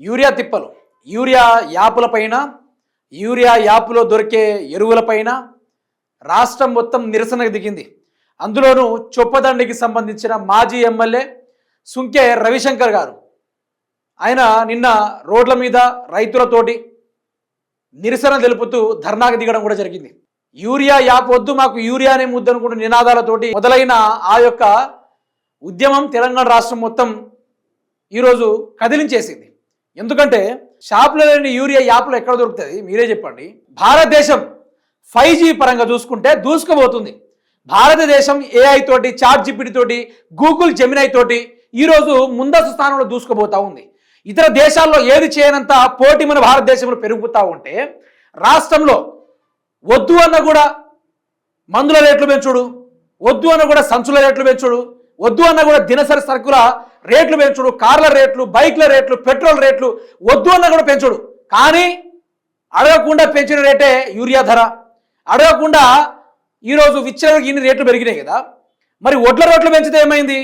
Urea తిప్పలు, urea యాపులపైన, urea యాపులో దొరికే ఎరువులపైన రాష్ట్రం మొత్తం నిరసనకు దిగింది. అందులోనూ చొప్పదండికి సంబంధించిన మాజీ ఎమ్మెల్యే సుంకె రవిశంకర్ గారు ఆయన నిన్న రోడ్ల మీద రైతులతోటి నిరసన తెలుపుతూ ధర్నాకు దిగడం కూడా జరిగింది. యూరియా యాప్ వద్దు, మాకు యూరియానే ముద్దనుకుంటూ నినాదాలతోటి మొదలైన ఆ యొక్క ఉద్యమం తెలంగాణ రాష్ట్రం మొత్తం ఈరోజు కదిలించేసింది. ఎందుకంటే షాపులో లేని యూరియా యాప్లో ఎక్కడ దొరుకుతుంది మీరే చెప్పండి. భారతదేశం 5G పరంగా చూసుకుంటే దూసుకుపోతుంది. భారతదేశం AI తోటి, చాట్ జీపీటీ తోటి, గూగుల్ జెమినై తోటి ఈరోజు ముందస్తు స్థానంలో దూసుకుపోతూ ఉంది. ఇతర దేశాల్లో ఏది చేయనంత పోటీ మన భారతదేశంలో పెరుగుతూ ఉంటే రాష్ట్రంలో వద్దు అన్న కూడా మందుల రేట్లు పెంచుడు, వద్దు అన్న కూడా సంచుల రేట్లు పెంచుడు, వద్దు అన్న కూడా దినసరి సరుకుల రేట్లు పెంచుడు, కార్ల రేట్లు, బైక్ల రేట్లు, పెట్రోల్ రేట్లు వద్దు అన్న కూడా పెంచుడు. కానీ అడగకుండా పెంచిన రేటే యూరియా ధర. అడగకుండా ఈరోజు విచ్చలకి ఇన్ని రేట్లు పెరిగినాయి కదా. మరి వడ్ల రేట్లు పెంచితే ఏమైంది?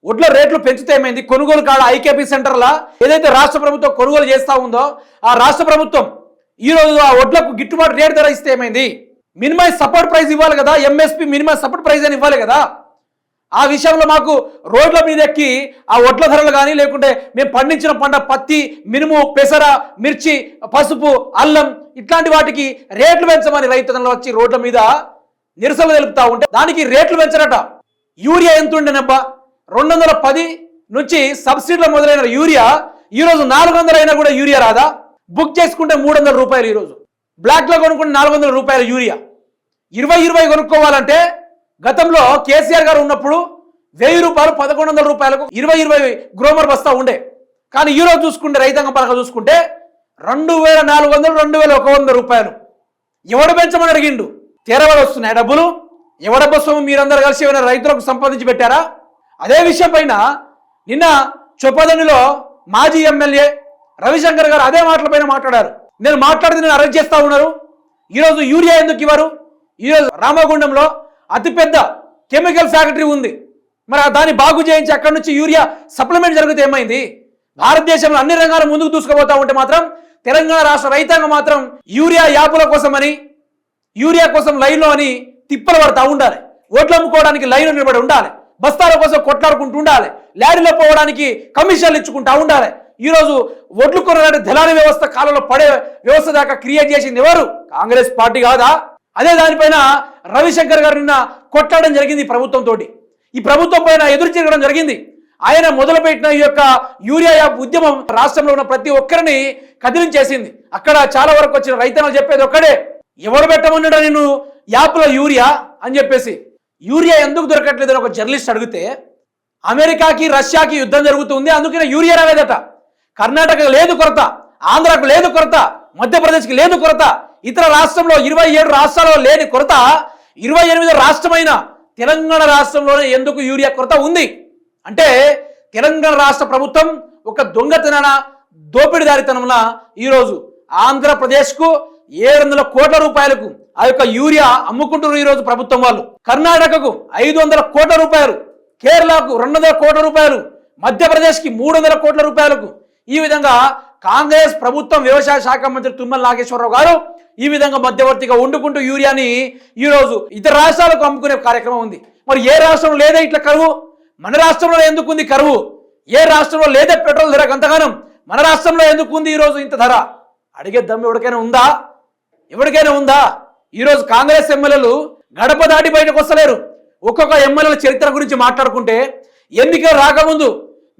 వడ్ల రేట్లు పెంచితే ఏమైంది? కొనుగోలు కాడ ఐకేపీ సెంటర్లా ఏదైతే రాష్ట్ర ప్రభుత్వం కొనుగోలు చేస్తూ ఉందో ఆ రాష్ట్ర ప్రభుత్వం ఈరోజు ఆ వడ్లకు గిట్టుబాటు రేటు ధర ఇస్తే ఏమైంది? మినిమం సపోర్ట్ ప్రైస్ ఇవ్వాలి కదా, ఎంఎస్పి మినిమం సపోర్ట్ ప్రైస్ అని ఇవ్వాలి కదా. ఆ విషయంలో మాకు రోడ్ల మీద ఎక్కి ఆ వడ్ల ధరలు కానీ, లేకుంటే మేము పండించిన పంట పత్తి, మినుము, పెసర, మిర్చి, పసుపు, అల్లం ఇట్లాంటి వాటికి రేట్లు పెంచమని రైతులు వచ్చి రోడ్ల మీద నిరసనలు తెలుపుతా ఉంటే దానికి రేట్లు పెంచరట. యూరియా ఎంత ఉండేనబ్బా? 210 నుంచి సబ్సిడీలో మొదలైన యూరియా ఈరోజు 400 అయినా కూడా యూరియా రాదా? బుక్ చేసుకుంటే 300 రూపాయలు, ఈరోజు బ్లాక్లో కొనుక్కుంటే 400 రూపాయలు యూరియా. 20 కొనుక్కోవాలంటే గతంలో కేసీఆర్ గారు ఉన్నప్పుడు 1000 రూపాయలు 1100 రూపాయలకు 20 గ్రోమర్ బస్తా ఉండే. కానీ ఈరోజు చూసుకుంటే రైతాంగ పరంగా చూసుకుంటే 2400, 2100 రూపాయలు. ఎవడు పెంచమని అడిగిండు? తెరవలు వస్తున్నాయి డబ్బులు. ఎవడబ్బ సొమ్ము మీరందరూ కలిసి ఏమైనా రైతులకు సంపాదించి పెట్టారా? అదే విషయం పైన నిన్న చొప్పదండిలో మాజీ ఎమ్మెల్యే రవిశంకర్ గారు అదే మాటలపైన మాట్లాడారు. నేను మాట్లాడితే నేను అరెస్ట్ చేస్తా ఉన్నారు. ఈరోజు యూరియా ఎందుకు ఇవ్వరు? ఈరోజు రామగుండంలో అతిపెద్ద కెమికల్ ఫ్యాక్టరీ ఉంది. మరి దాన్ని బాగు చేయించి అక్కడి నుంచి యూరియా సప్లిమెంట్ జరిగితే ఏమైంది? భారతదేశంలో అన్ని రంగాలు ముందుకు దూసుకుపోతా ఉంటే మాత్రం తెలంగాణ రాష్ట్ర రైతాంగం మాత్రం యూరియా యాపుల కోసమని, యూరియా కోసం లైన్లో అని తిప్పలు పడతా ఉండాలి. ఓట్లు అమ్ముకోవడానికి లైన్లో నిలబడి ఉండాలి. బస్తాల కోసం కొట్లాడుకుంటూ ఉండాలి. ల్యాడీలో పోవడానికి కమిషన్లు ఇచ్చుకుంటా ఉండాలి. ఈరోజు ఒడ్లు కొనడానికి దళారీ వ్యవస్థ కాలంలో పడే వ్యవస్థ దాకా క్రియేట్ చేసింది ఎవరు? కాంగ్రెస్ పార్టీ కాదా? అదే దానిపైన రవిశంకర్ గారు నిన్న కొట్లాడడం జరిగింది ప్రభుత్వంతో. ఈ ప్రభుత్వం పైన ఎదురు తిరగడం జరిగింది. ఆయన మొదలుపెట్టిన ఈ యొక్క యూరియా యాప్ ఉద్యమం రాష్ట్రంలో ఉన్న ప్రతి ఒక్కరిని కదిలించేసింది. అక్కడ చాలా వరకు వచ్చిన రైతన్నలు చెప్పేది ఒక్కడే, ఎవరు పెట్టమన్నాడు నేను యాప్లో యూరియా అని చెప్పేసి. యూరియా ఎందుకు దొరకట్లేదని ఒక జర్నలిస్ట్ అడిగితే అమెరికాకి రష్యాకి యుద్ధం జరుగుతుంది, అందుకనే యూరియా రాలేదట. కర్ణాటక లేదు కొరత, ఆంధ్రాకు లేదు కొరత, మధ్యప్రదేశ్కి లేదు కొరత, ఇతర రాష్ట్రంలో 27 రాష్ట్రాల్లో లేని కొరత 28 రాష్ట్రమైన తెలంగాణ రాష్ట్రంలోనే ఎందుకు యూరియా కొరత ఉంది అంటే తెలంగాణ రాష్ట్ర ప్రభుత్వం ఒక దొంగతనాన దోపిడీదారితనంలా ఈరోజు ఆంధ్రప్రదేశ్కు 700 కోట్ల రూపాయలకు ఆ యొక్క యూరియా అమ్ముకుంటున్నారు ఈరోజు ప్రభుత్వం వాళ్ళు. కర్ణాటకకు 500 కోట్ల రూపాయలు, కేరళకు 200 కోట్ల రూపాయలు, మధ్యప్రదేశ్కి 300 కోట్ల రూపాయలకు. ఈ విధంగా కాంగ్రెస్ ప్రభుత్వం వ్యవసాయ శాఖ మంత్రి తుమ్మల నాగేశ్వరరావు గారు ఈ విధంగా మధ్యవర్తిగా వండుకుంటూ యూరియాని ఈరోజు ఇతర రాష్ట్రాలకు అమ్ముకునే కార్యక్రమం ఉంది. మరి ఏ రాష్ట్రంలో లేదా ఇట్లా కరువు? మన రాష్ట్రంలో ఎందుకు ఉంది కరువు? ఏ రాష్ట్రంలో లేదా పెట్రోల్ ధర అంతగానం? మన రాష్ట్రంలో ఎందుకు ఉంది ఈరోజు ఇంత ధర? అడిగే దమ్ము ఎవరికైనా ఉందా? ఎవరికైనా ఉందా? ఈరోజు కాంగ్రెస్ ఎమ్మెల్యేలు గడప దాటి బయటకు వస్తలేరు. ఒక్కొక్క ఎమ్మెల్యేల చరిత్ర గురించి మాట్లాడుకుంటే ఎన్నికలు రాకముందు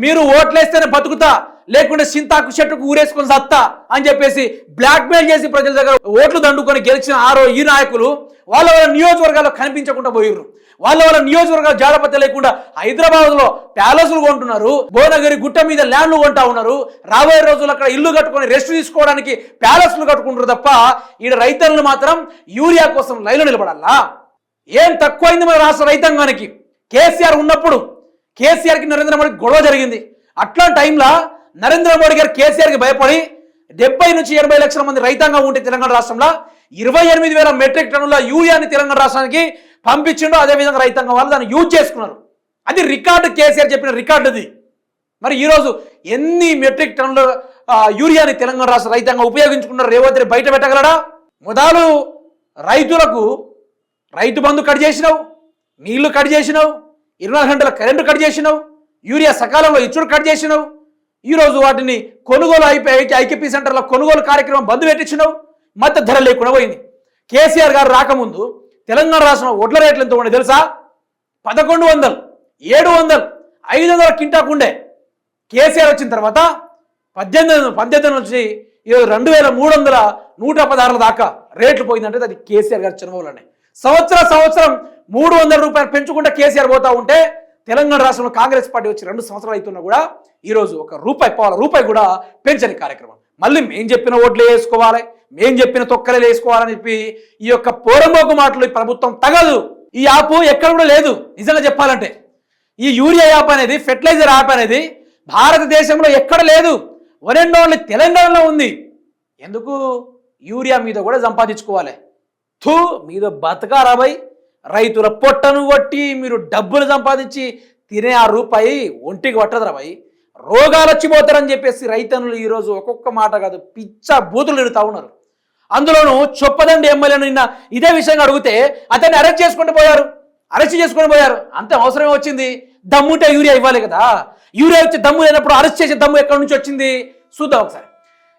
మీరు ఓట్లేస్తేనే బతుకుతా, లేకుంటే సింతాకు చెట్టుకు ఊరేసుకొని సత్తా అని చెప్పేసి బ్లాక్మెయిల్ చేసి ప్రజల దగ్గర ఓట్లు దండుకొని గెలిచిన ఈ నాయకులు వాళ్ళ నియోజకవర్గాల్లో కనిపించకుండా పోయిర్రు. వాళ్ళ నియోజకవర్గాలు జాడపత్త లేకుండా హైదరాబాద్లో ప్యాలెస్లు కొంటున్నారు, భువనగిరి గుట్ట మీద ల్యాండ్లు కొంటా ఉన్నారు. రాబోయే రోజులు అక్కడ ఇల్లు కట్టుకొని రెస్ట్ తీసుకోవడానికి ప్యాలెస్లు కట్టుకుంటారు తప్ప ఈడ రైతులను మాత్రం యూరియా కోసం లైన్లో నిలబడాలా? ఏం తక్కువైంది మన రాష్ట్ర రైతాంగానికి? కేసీఆర్ ఉన్నప్పుడు కేసీఆర్కి నరేంద్ర మోడీకి గొడవ జరిగింది. అట్లాంటి టైంలో నరేంద్ర మోడీ గారు కేసీఆర్కి భయపడి 70 నుంచి 80 లక్షల మంది రైతాంగం ఉంటే తెలంగాణ రాష్ట్రంలో 28,000 మెట్రిక్ టన్నుల యూరియాని తెలంగాణ రాష్ట్రానికి పంపించిండు. అదేవిధంగా రైతాంగం వాళ్ళు దాన్ని యూజ్ చేసుకున్నారు. అది రికార్డు, కేసీఆర్ చెప్పిన రికార్డు. అది మరి ఈరోజు ఎన్ని మెట్రిక్ టన్నుల యూరియాని తెలంగాణ రాష్ట్ర రైతాంగం ఉపయోగించుకున్నారు రేవంత్ రెడ్డి బయట పెట్టగలడా? మొదలు రైతులకు రైతు బంధు కట్ చేసినావు, నీళ్లు కట్ చేసినావు, 24 గంటల కరెంటు కట్ చేసినావు, యూరియా సకాలంలో ఇచ్చుడు కట్ చేసినావు. ఈరోజు వాటిని కొనుగోలు ఐకేపీ సెంటర్లో కొనుగోలు కార్యక్రమం బంద్ పెట్టించినావు. మద్దతు ధర లేకుండా పోయింది. కేసీఆర్ గారు రాకముందు తెలంగాణ రాష్ట్రంలో వడ్ల రేట్లు ఎంత ఉండే తెలుసా? 1100, 700, 500 కింటాకు ఉండే. కేసీఆర్ వచ్చిన తర్వాత 18 నుంచి 2300, 116 దాకా రేట్లు పోయిందంటే అది కేసీఆర్ గారు చనుమూలనే. సంవత్సరం 300 రూపాయలు పెంచుకుంటే కేసీఆర్ పోతా ఉంటే తెలంగాణ రాష్ట్రంలో కాంగ్రెస్ పార్టీ వచ్చి 2 సంవత్సరాలు అవుతున్నా కూడా ఈరోజు ₹1 కూడా పెంచని కార్యక్రమం. మళ్ళీ మేం చెప్పిన ఓట్లే వేసుకోవాలి, మేం చెప్పిన తొక్కలే వేసుకోవాలని చెప్పి ఈ యొక్క పోరంబోకు మాటలు ఈ ప్రభుత్వం తగదు. ఈ యాప్ ఎక్కడ కూడా లేదు. నిజంగా చెప్పాలంటే ఈ యూరియా యాప్ అనేది, ఫెర్టిలైజర్ యాప్ అనేది భారతదేశంలో ఎక్కడ లేదు. వన్ అండ్ ఓన్లీ తెలంగాణలో ఉంది. ఎందుకు? యూరియా మీద కూడా సంపాదించుకోవాలి. మీద బతకారాబై రైతుల పొట్టను కొట్టి మీరు డబ్బులు సంపాదించి తినే ₹1 ఒంటికి పట్టదురాబాయి. రోగాలు వచ్చిపోతారని చెప్పేసి రైతన్నులు ఈరోజు ఒక్కొక్క మాట కాదు పిచ్చ బూతులు తిడుతూ ఉన్నారు. అందులోనూ చొప్పదండి ఎమ్మెల్యేను నిన్న ఇదే విషయంగా అడిగితే అతన్ని అరెస్ట్ చేసుకుంటూ పోయారు. అంతే అవసరమే వచ్చింది. దమ్ముంటే యూరియా ఇవ్వాలి కదా. యూరియా వచ్చి దమ్ము లేనప్పుడు అరెస్ట్ చేసే దమ్ము ఎక్కడి నుంచి వచ్చింది చూద్దాం ఒకసారి.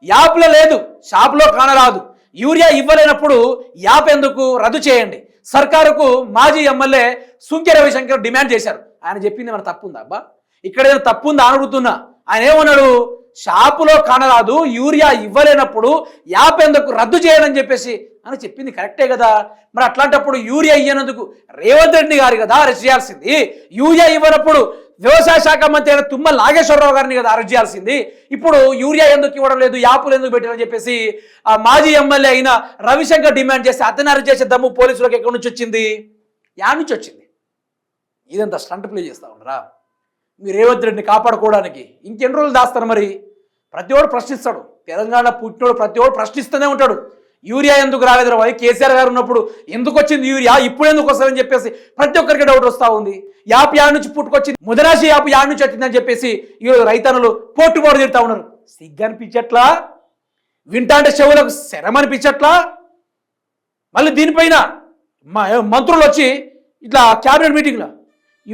యాప్లో లేదు, షాప్లో కానరాదు. యూరియా ఇవ్వలేనప్పుడు యాప్ ఎందుకు రద్దు చేయండి. సర్కారుకు మాజీ ఎమ్మెల్యే సుంకె రవిశంకర్ డిమాండ్ చేశారు. ఆయన చెప్పింది మన తప్పుందా అబ్బా? ఇక్కడ ఏదో తప్పుందా అని అడుగుతున్నా. ఆయన ఏమన్నాడు? షాపులో కానరాదు, యూరియా ఇవ్వలేనప్పుడు యాప్ ఎందుకు రద్దు చేయడని చెప్పేసి అని చెప్పింది కరెక్టే కదా. మరి అట్లాంటప్పుడు యూరియా ఇవ్వనందుకు రేవంత్ రెడ్డి గారు కదా అరెస్ట్ చేయాల్సింది. యూరియా ఇవ్వనప్పుడు వ్యవసాయ శాఖ మంత్రి అయిన తుమ్మల నాగేశ్వరరావు గారిని కదా అరెస్ట్ చేయాల్సింది. ఇప్పుడు యూరియా ఎందుకు ఇవ్వడం లేదు, యాపులు ఎందుకు పెట్టారని చెప్పేసి ఆ మాజీ ఎమ్మెల్యే అయిన రవిశంకర్ డిమాండ్ చేస్తే అతను అరెస్ట్ చేసే దమ్ము పోలీసులకు ఎక్కడి నుంచి వచ్చింది? యాడ్ నుంచి వచ్చింది. ఇదంతా స్టంట్ ప్లే చేస్తూ ఉన్నారా మీరు రేవంత్ రెడ్డిని కాపాడుకోవడానికి? ఇంకెన్ని రోజులు దాస్తారు? మరి ప్రతివాడు ప్రశ్నిస్తాడు. తెలంగాణ పుట్టినోడు ప్రతివాడు ప్రశ్నిస్తూనే ఉంటాడు. యూరియా ఎందుకు రాలేదు రా? కేసీఆర్ గారు ఉన్నప్పుడు ఎందుకు వచ్చింది యూరియా, ఇప్పుడు ఎందుకు వస్తుందని చెప్పేసి ప్రతి ఒక్కరికి డౌట్ వస్తూ ఉంది. యాప్ యాడ్ నుంచి పుట్టుకొచ్చింది, ముదరాశి యాప్ యాడ్ నుంచి వచ్చిందని చెప్పేసి ఈరోజు రైతన్నులు పోటు తిడతా ఉన్నారు. సిగ్గనిపించట్లా? వింటా అంటే చెవులకు శరమనిపించట్లా? మళ్ళీ దీనిపైన మంత్రులు వచ్చి ఇట్లా క్యాబినెట్ మీటింగ్లో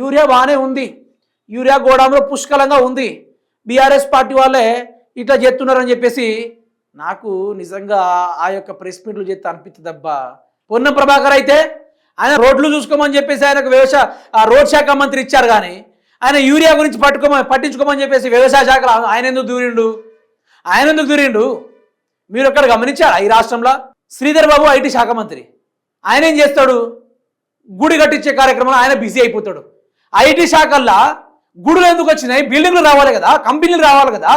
యూరియా బాగానే ఉంది, యూరియా గోడాంలో పుష్కలంగా ఉంది, బీఆర్ఎస్ పార్టీ వాళ్ళే ఇట్లా చేస్తున్నారని చెప్పేసి నాకు నిజంగా ఆ యొక్క ప్రెస్ మీట్లు చేస్తే అనిపిస్తుందబ్బా. పొన్నం ప్రభాకర్ అయితే ఆయన రోడ్లు చూసుకోమని చెప్పేసి ఆయనకు రోడ్ శాఖ మంత్రి ఇచ్చారు, కానీ ఆయన యూరియా గురించి పట్టించుకోమని చెప్పేసి వ్యవసాయ శాఖలో ఆయన ఎందుకు దూరిండు? మీరు ఒక్కడ గమనించారా? ఈ రాష్ట్రంలో శ్రీధర్ బాబు ఐటీ శాఖ మంత్రి, ఆయన ఏం చేస్తాడు? గుడి కట్టించే కార్యక్రమంలో ఆయన బిజీ అయిపోతాడు. ఐటీ శాఖల్లో గుడులు ఎందుకు వచ్చినాయి? బిల్డింగ్లు రావాలి కదా, కంపెనీలు రావాలి కదా.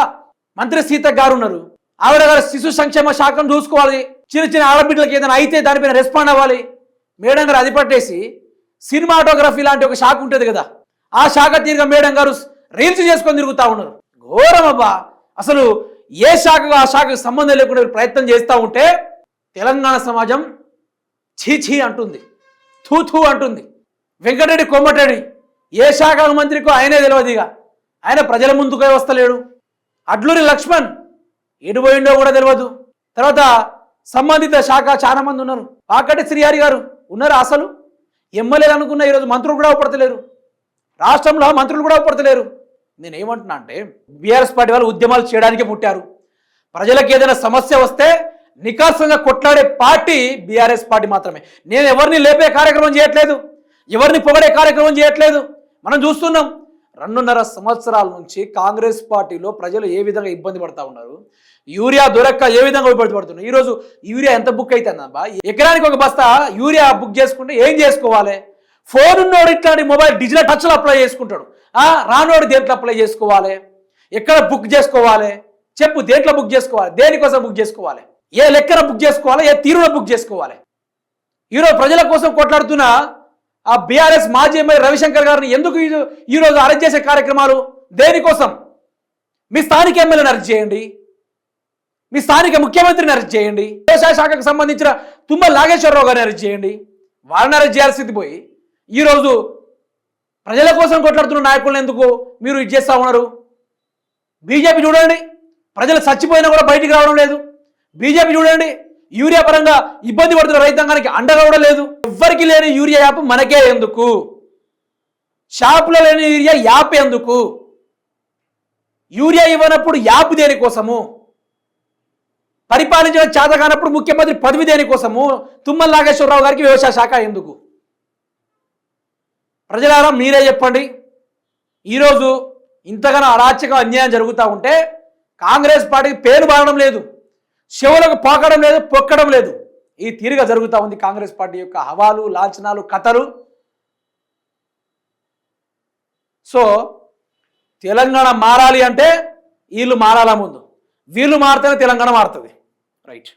మంత్రి సీతక్క గారు ఉన్నారు, ఆవిడ గారు శిశు సంక్షేమ శాఖను చూసుకోవాలి. చిన్న ఆడబిడ్డలకి ఏదైనా అయితే దానిపైన రెస్పాండ్ అవ్వాలి. మేడం గారు అది పట్టేసి సినిమాటోగ్రఫీ లాంటి ఒక శాఖ ఉంటుంది కదా, ఆ శాఖ తీరుగా మేడం గారు రీల్స్ చేసుకొని తిరుగుతూ ఉన్నారు. ఘోరమబ్బా. అసలు ఏ శాఖకు ఆ శాఖకు సంబంధం లేకుండా ప్రయత్నం చేస్తూ ఉంటే తెలంగాణ సమాజం చీచీ అంటుంది, థూ అంటుంది. వెంకటరెడ్డి కోమటిరెడ్డి ఏ శాఖ మంత్రికో ఆయనే తెలియదుగా, ఆయన ప్రజల ముందుకే వస్తలేడు. అడ్లూరి లక్ష్మణ్ ఎడిపోయిండో కూడా తెలియదు. తర్వాత సంబంధిత శాఖ చాలా మంది ఉన్నారు. పాకటి శ్రీహరి గారు ఉన్నారు. అసలు ఎమ్మెల్యేలు అనుకున్న ఈరోజు మంత్రులు కూడా ఉపడతలేరు, రాష్ట్రంలో మంత్రులు కూడా ఉపడతలేరు. నేనేమంటున్నా అంటే బీఆర్ఎస్ పార్టీ వాళ్ళు ఉద్యమాలు చేయడానికి పుట్టారు. ప్రజలకు ఏదైనా సమస్య వస్తే నికాసంగా కొట్లాడే పార్టీ బీఆర్ఎస్ పార్టీ మాత్రమే. నేను ఎవరిని లేపే కార్యక్రమం చేయట్లేదు, ఎవరిని పొగడే కార్యక్రమం చేయట్లేదు. మనం చూస్తున్నాం 2.5 సంవత్సరాల నుంచి కాంగ్రెస్ పార్టీలో ప్రజలు ఏ విధంగా ఇబ్బంది పడతా ఉన్నారు, యూరియా దొరక్క ఏ విధంగా ఇబ్బంది పడుతున్నారు. ఈరోజు యూరియా ఎంత బుక్ అవుతుందబ్బా? ఎకరానికి ఒక బస్తా యూరియా బుక్ చేసుకుంటే ఏం చేసుకోవాలి? ఫోన్ ఉన్నోడు ఇట్లాంటి మొబైల్ డిజిటల్ టచ్లో అప్లై చేసుకుంటాడు, రానోడు దేంట్లో అప్లై చేసుకోవాలి? ఎక్కడ బుక్ చేసుకోవాలి చెప్పు? దేంట్లో బుక్ చేసుకోవాలి? దేనికోసం బుక్ చేసుకోవాలి? ఏ లెక్కన బుక్ చేసుకోవాలి? ఏ తీరులో బుక్ చేసుకోవాలి? ఈరోజు ప్రజల కోసం కొట్లాడుతున్న ఆ బీఆర్ఎస్ మాజీ ఎమ్మెల్యే రవిశంకర్ గారిని ఎందుకు ఈరోజు అరెస్ట్ చేసే కార్యక్రమాలు? దేనికోసం? మీ స్థానిక ఎమ్మెల్యేని అరెస్ట్ చేయండి, మీ స్థానిక ముఖ్యమంత్రిని అరెస్ట్ చేయండి, వ్యవసాయ శాఖకు సంబంధించిన తుమ్మల నాగేశ్వరరావు గారిని అరెస్ట్ చేయండి. వాళ్ళని అరెస్ట్ చేయాల్సింది పోయి ఈరోజు ప్రజల కోసం కొట్లాడుతున్న నాయకులను ఎందుకు మీరు ఇది చేస్తూ ఉన్నారు? బీజేపీ చూడండి, ప్రజలు చచ్చిపోయినా కూడా బయటికి రావడం లేదు. బీజేపీ చూడండి, యూరియా పరంగా ఇబ్బంది పడుతున్న రైతాంగానికి అండగా కూడా లేదు. ఎవ్వరికి లేని యూరియా యాప్ మనకే ఎందుకు? షాపులో లేని యూరియా యాప్ ఎందుకు? యూరియా ఇవ్వనప్పుడు యాప్ దేనికోసము? పరిపాలించడం చేత కానప్పుడు ముఖ్యమంత్రి పదవి దేనికోసము? తుమ్మల నాగేశ్వరరావు గారికి వ్యవసాయ శాఖ ఎందుకు? ప్రజలారా మీరే చెప్పండి. ఈరోజు ఇంతగానో అరాచక అన్యాయం జరుగుతూ ఉంటే కాంగ్రెస్ పార్టీకి పేరు బాగడం లేదు, శివులకు పోకడం లేదు, పొక్కడం లేదు. ఈ తీరుగా జరుగుతూ ఉంది కాంగ్రెస్ పార్టీ యొక్క హవాలు, లాంఛనాలు, కథలు. సో తెలంగాణ మారాలి అంటే వీళ్ళు మారాలా, ముందు వీళ్ళు మారితేనే తెలంగాణ మారుతుంది. రైట్.